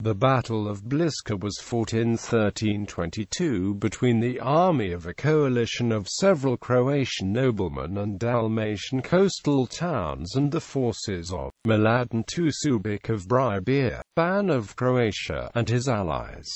The Battle of Bliska was fought in 1322 between the army of a coalition of several Croatian noblemen and Dalmatian coastal towns and the forces of Mladen II Šubić of Bribir, Ban of Croatia, and his allies.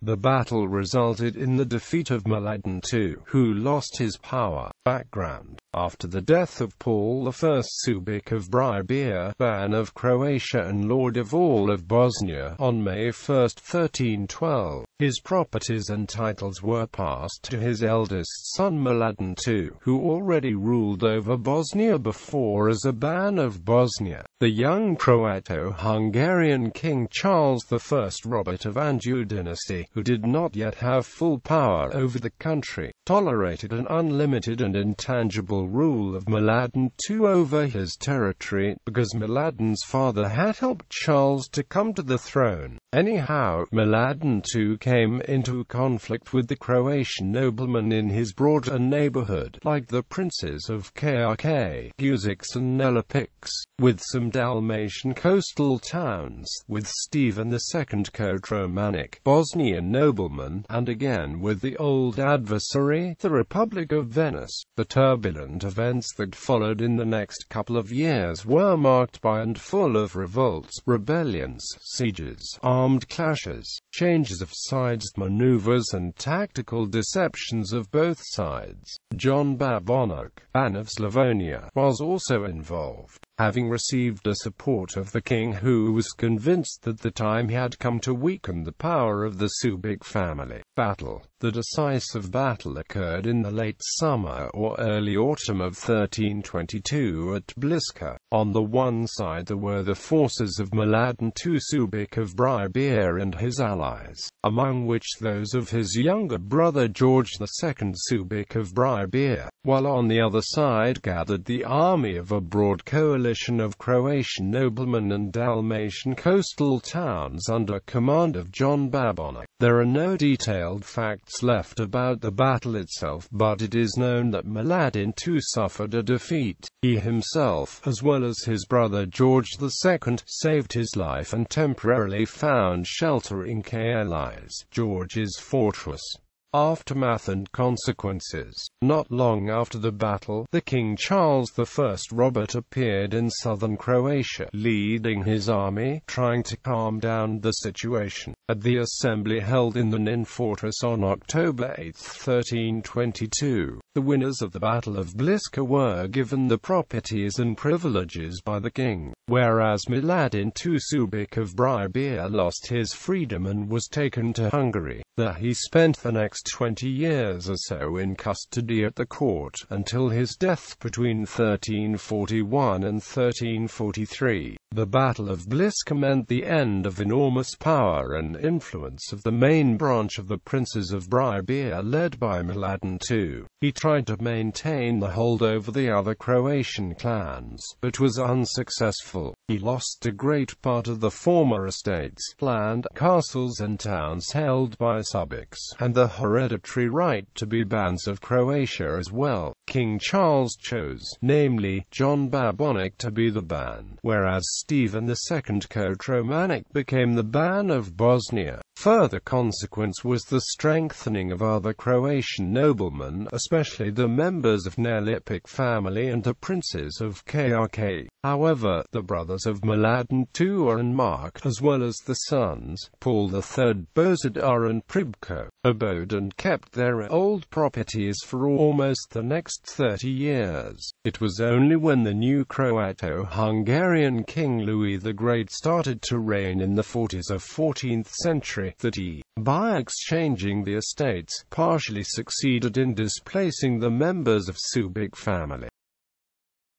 The battle resulted in the defeat of Mladen II, who lost his power. Background: after the death of Paul I Šubić of Bribir, Ban of Croatia and Lord of all of Bosnia, on May 1, 1312, his properties and titles were passed to his eldest son Mladen II, who already ruled over Bosnia before as a Ban of Bosnia. The young Croato-Hungarian King Charles I Robert of Anjou dynasty, who did not yet have full power over the country, tolerated an unlimited and intangible rule of Mladen II over his territory, because Mladen's father had helped Charles to come to the throne. Anyhow, Mladen II came into conflict with the Croatian noblemen in his broader neighborhood, like the princes of Krk, Šubić and Nelepiks, with some Dalmatian coastal towns, with Stephen II Kotromanic, Bosnian nobleman, and again with the old adversary, the Republic of Venice. The turbulent events that followed in the next couple of years were marked by and full of revolts, rebellions, sieges, armed clashes, changes of sides, maneuvers and tactical deceptions of both sides. John Babonok, Ban of Slavonia, was also involved, having received the support of the king, who was convinced that the time had come to weaken the power of the Šubić family. Battle: the decisive battle occurred in the late summer or early autumn of 1322 at Bliska. On the one side there were the forces of Mladen II Šubić of Bribir and his allies, among which those of his younger brother George II Šubić of Bribir, while on the other side gathered the army of a broad coalition of Croatian noblemen and Dalmatian coastal towns under command of John Babonok. There are no detailed facts left about the battle itself, but it is known that Mladen II suffered a defeat. He himself, as well as his brother George II, saved his life and temporarily found shelter in Allies, George's fortress. Aftermath and consequences. Not long after the battle, the King Charles I Robert appeared in southern Croatia, leading his army, trying to calm down the situation. At the assembly held in the Nin fortress on October 8, 1322, the winners of the Battle of Bliska were given the properties and privileges by the king, whereas Mladen II Šubić of Bribir lost his freedom and was taken to Hungary. There he spent the next 20 years or so in custody at the court, until his death between 1341 and 1343. The Battle of Bliska meant the end of enormous power and influence of the main branch of the princes of Bribir led by Mladen II. He tried to maintain the hold over the other Croatian clans, but was unsuccessful. He lost a great part of the former estates, land, castles and towns held by Šubić, and the hereditary right to be Bans of Croatia as well. King Charles chose, namely, John Babonok to be the Ban, whereas Stephen II Kotromanic became the Ban of Bosnia. Further consequence was the strengthening of other Croatian noblemen, especially the members of Nelipik family and the princes of Krk. However, the brothers of Mladen II and Mark, as well as the sons, Paul III, Bozidar and Pribko, abode and kept their old properties for almost the next 30 years. It was only when the new Croato-Hungarian King Louis the Great started to reign in the 40s of 14th century that he, by exchanging the estates, partially succeeded in displacing the members of Šubić family.